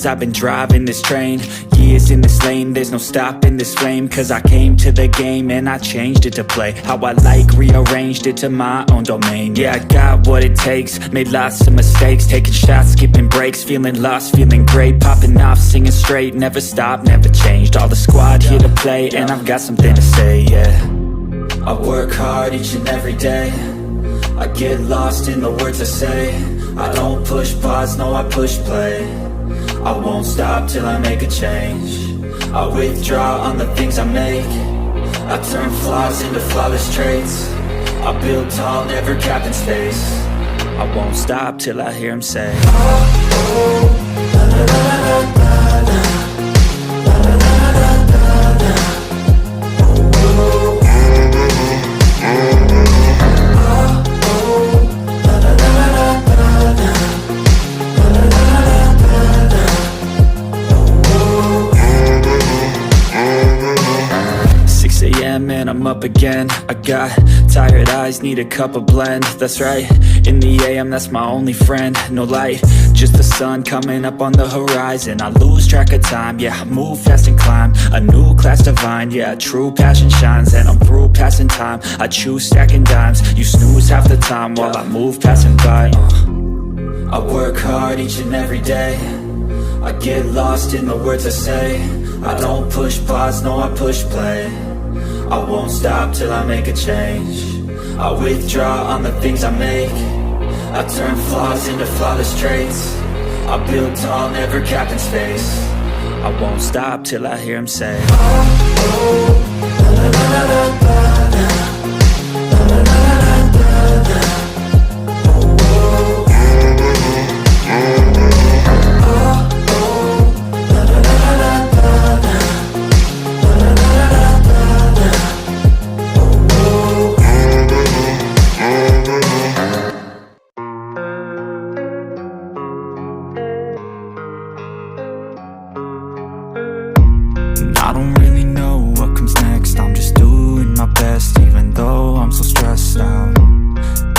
I've been driving this train. Years in this lane, there's no stopping this flame. Cause I came to the game and I changed it to play how I like, rearranged it to my own domain. Yeah, I got what it takes, made lots of mistakes, taking shots, skipping breaks, feeling lost, feeling great, popping off, singing straight, never stopped, never changed. All the squad here to play, and I've got something to say, yeah. I work hard each and every day, I get lost in the words I say. I don't push pause, no I push play. I won't stop till I make a change. I withdraw on the things I make. I turn flaws into flawless traits. I build tall, never capped in space. I won't stop till I hear him say, oh, oh, la, la, la, la, la, la. And I'm up again. I got tired eyes, need a cup of blend. That's right, in the AM, that's my only friend. No light, just the sun coming up on the horizon. I lose track of time, yeah, I move fast and climb a new class divine, yeah, true passion shines. And I'm through passing time, I choose stacking dimes. You snooze half the time while I move passing by. I work hard each and every day, I get lost in the words I say. I don't push pause, no I push play. I won't stop till I make a change. I withdraw on the things I make. I turn flaws into flawless traits. I build tall, never capped in space. I won't stop till I hear him say, oh, oh, la, la, la, la, la, la, la, la, la, la, la. I don't really know what comes next. I'm just doing my best, even though I'm so stressed out.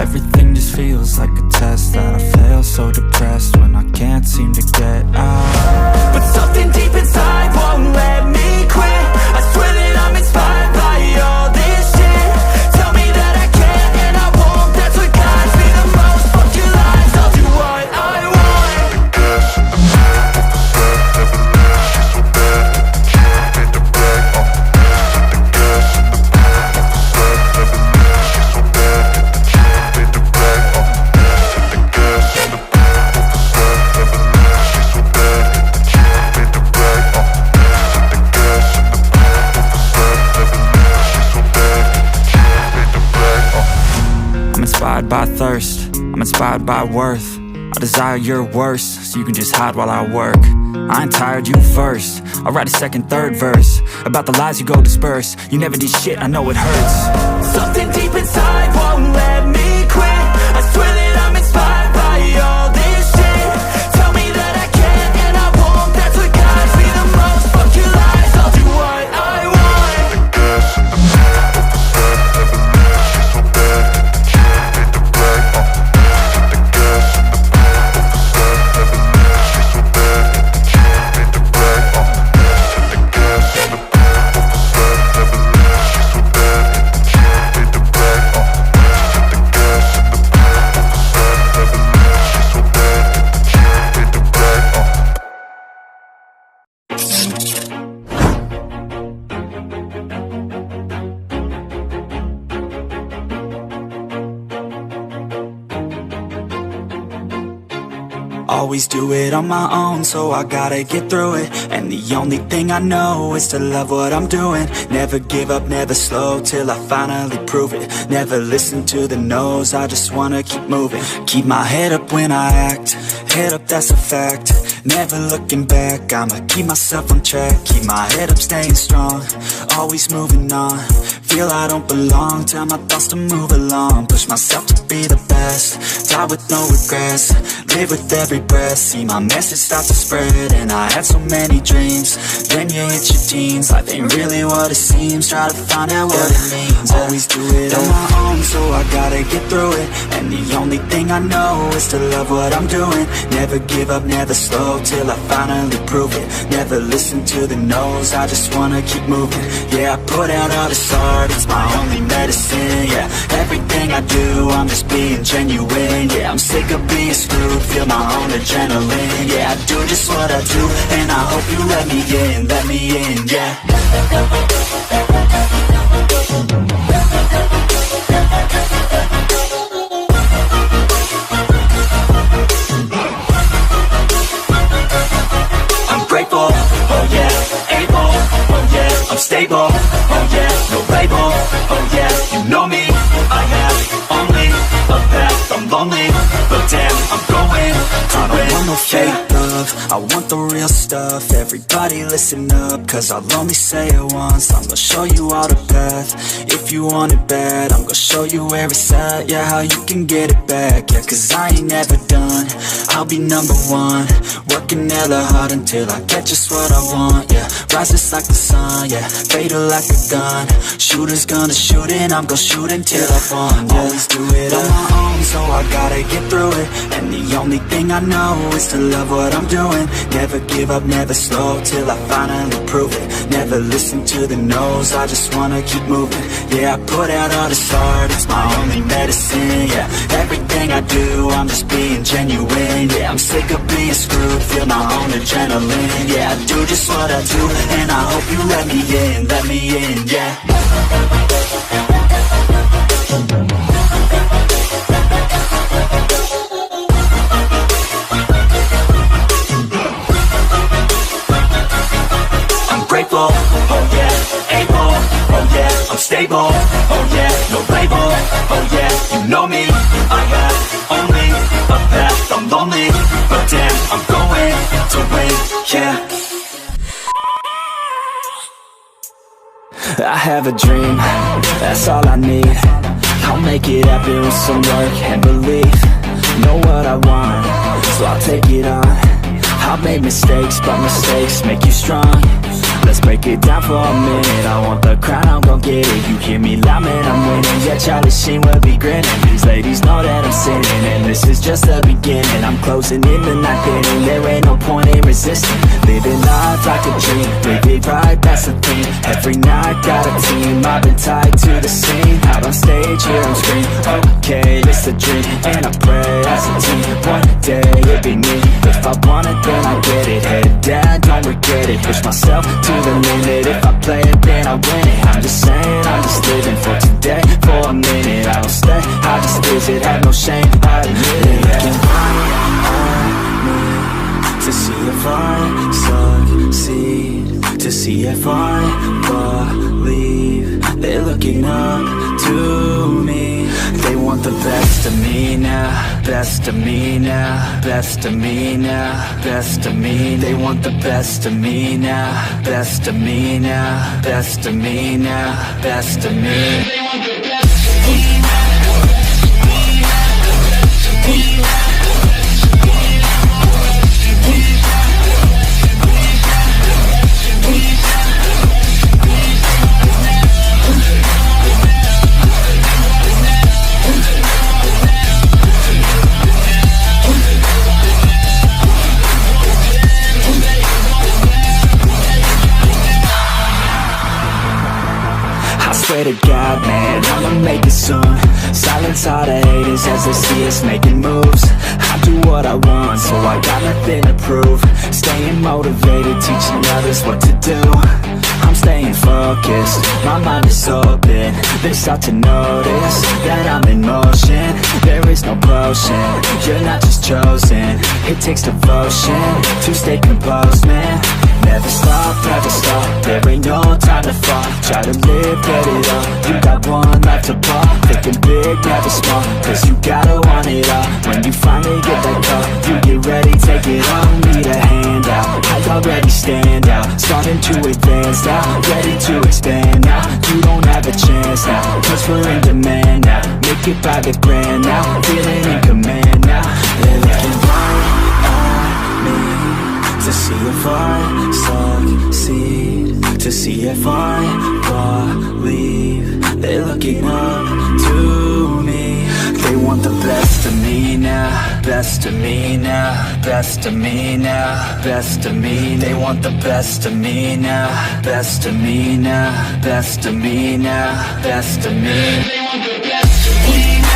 Everything just feels like a test that I fail, so depressed when I can't seem to get out. But something deep inside won't let me quit. I swear that I'm inspired by all this shit. Tell me that I can and I won't, that's what guides me the most. Fuck your lies, I'll do what I want. By thirst, I'm inspired by worth. I desire your worst, so you can just hide while I work. I ain't tired, you first. I'll write a second, third verse about the lies you go disperse. You never did shit, I know it hurts. Something deep inside won't let me quit. I swear that I'm inspired by all this shit. Tell me that I can and I won't, that's what guides me the most. Fuck your lies, I'll do what I want. Always do it on my own, so I gotta get through it. And the only thing I know is to love what I'm doing. Never give up, never slow, till I finally prove it. Never listen to the no's, I just wanna keep moving. Keep my head up when I act, head up, that's a fact. Never looking back, I'ma keep myself on track. Keep my head up, staying strong, always moving on. feel I don't belong. Tell my thoughts to move along, push myself to be the best, die with no regrets, live with every breath. See my message start to spread, and I had so many dreams. Then you hit your teens, life ain't really what it seems. Try to find out what it means. Always do it on my own, so I gotta get through it. And the only thing I know is to love what I'm doing. Never give up, never slow, till I finally prove it. Never listen to the no's, I just wanna keep moving. Yeah, I put out all this art, it's my only medicine. Yeah, everything I do, I'm just being genuine. Yeah, I'm sick of being screwed, feel my own adrenaline. Yeah, I do just what I do, and I hope you let me in, yeah. I'm grateful, oh yeah, able, oh yeah, I'm stable, oh yeah, no label, oh yeah, you know me, I have only a path, I'm lonely, but damn, I'm going to win. I don't want no fake love, I want the real stuff. Everybody listen up, cause I'll only say it once. I'm gonna show you all the path, if you want it bad. I'm gonna show you where it's at, yeah, how you can get it back. Yeah, cause I ain't never done, I'll be number one. Working hella hard until I get just what I want, yeah. Rises like the sun, yeah, fatal like a gun. Shooter's gonna shoot and I'm gonna shoot until I won, yeah. Always do it on my own, so I gotta get through it. And the only thing I know is to love what I'm doing. Never give up, never slow, till I finally prove it. Never listen to the no's, I just wanna keep moving. Yeah, I put out all this art, it's my only medicine. Yeah, everything I do, I'm just being genuine. Yeah, I'm sick of being screwed, feel my own adrenaline. Yeah, I do just what I do, and I hope you let me in, yeah. Grateful, oh yeah, able, oh yeah, I'm stable, oh yeah, no label, oh yeah, you know me, I have only a path, I'm lonely, but damn, I'm going to win, yeah. I have a dream, that's all I need. I'll make it happen with some work and belief. Know what I want, so I'll take it on. I've made mistakes, but mistakes make you strong. Let's break it down for a minute. I want the crown, I'm gon' get it. You hear me loud, man, I'm winning. Yeah, Charlie Sheen will be grinning. These ladies know that I'm sinning, and this is just the beginning. I'm closing in the ninth inning, there ain't no point in resisting. Living life like a dream, live it right, that's the thing. Every night, got a team, I've been tied to the scene. Out on stage, here I'm scream, okay, it's a dream. And I pray as a team, one day it'll be me. If I want it, then I get it. Head down, don't regret it. Push myself to the limit, if I play it then I win it. I'm just saying, I'm just living for today, for a minute. I don't stay, I just visit, have no shame, I admit it. Looking right at me to see if I succeed, to see if I believe. They're looking up to me. They want the best of me now, best of me now, best of me now, best of me. They want the best of me now, best of me now, best of me now, best of me. They want the best of me now. Swear to God, man, I'ma make it soon. Silence all the haters as they see us making moves. I do what I want, so I got nothing to prove. Staying motivated, teaching others what to do. I'm staying focused, my mind is open. They start to notice that I'm in motion. There is no potion, you're not just chosen. It takes devotion to stay composed, man. Never stop, there ain't no time to fall. Try to live, get it all, you got one life to ball. Thinking big, never small, cause you gotta want it all. When you finally get that call, you get ready, take it all. Need a handout, I already stand out. Starting to advance now, ready to expand now. You don't have have a chance now, cause we're in demand now. Make it by the grand now, feeling in command now. They're looking right at me to see if I succeed, to see if I believe. They're looking up to me. They want the best of me now, best of me now, best of me now, best of me. They want the best of me now, best of me now, best of me now, best of me. They want the best of me now.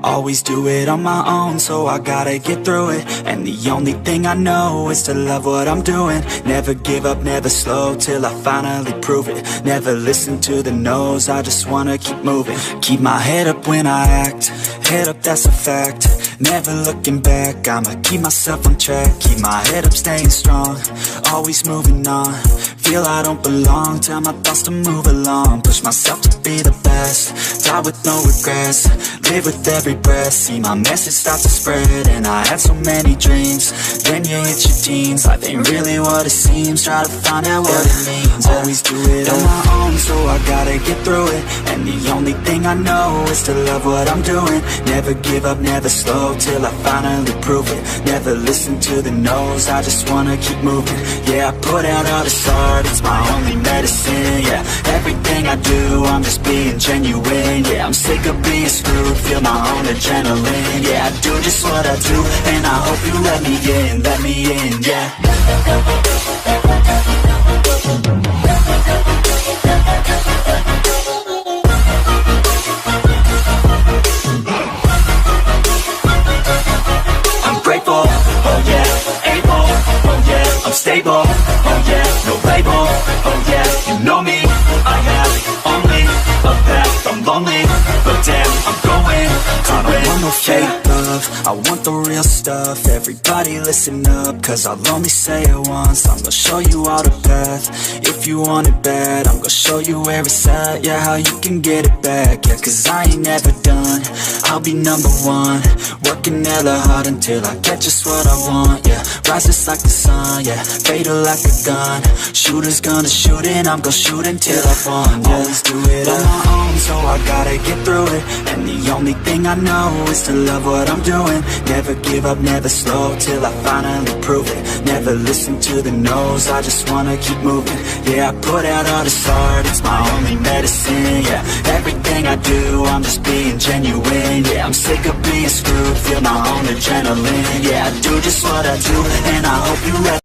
Always do it on my own, so I gotta get through it. And the only thing I know is to love what I'm doing. Never give up, never slow, till I finally prove it. Never listen to the no's, I just wanna keep moving. Keep my head up when I act, head up, that's a fact. Never looking back, I'ma keep myself on track. Keep my head up, staying strong, always moving on. Feel I don't belong, tell my thoughts to move along. Push myself to be the best, die with no regrets. Live with every breath, see my message start to spread. And I had so many dreams, then you hit your teens. Life ain't really what it seems, try to find out what it means. Always do it on my own, so I gotta get through it. And the only thing I know is to love what I'm doing. Never give up, never slow, till I finally prove it. Never listen to the no's, I just wanna keep moving. Yeah, I put out all this art, it's my only medicine. Yeah, everything I do, I'm just being genuine. Yeah, I'm sick of being screwed, feel my own adrenaline. Yeah, I do just what I do, and I hope you let me in, yeah. I'm grateful, oh yeah, able, oh yeah, I'm stable, oh yeah, no label, oh yeah, you know me, I have only a path, I'm lonely, but damn, I'm going to win. I don't want no fake love, I want the real stuff. Everybody listen up, cause I'll only say it once. I'm gonna show you all the path, if you want it bad. I'm gonna show you where it's at, yeah, how you can get it back. Yeah, cause I ain't never done, I'll be number one. Working hella hard until I get just what I want, yeah. Rise just like the sun, yeah, fatal like a gun. Shooter's gonna shoot and I'm gonna shoot until I won, yeah. Always do it on my own, so I gotta get through it. And the only thing I know is to love what I'm doing. Never give up, never slow, till I finally prove it. Never listen to the no's, I just wanna keep moving. Yeah, I put out all this art, it's my only medicine. Yeah, everything I do, I'm just being genuine. Yeah, I'm sick of being screwed, feel my own adrenaline. Yeah, I do just what I do, and I hope you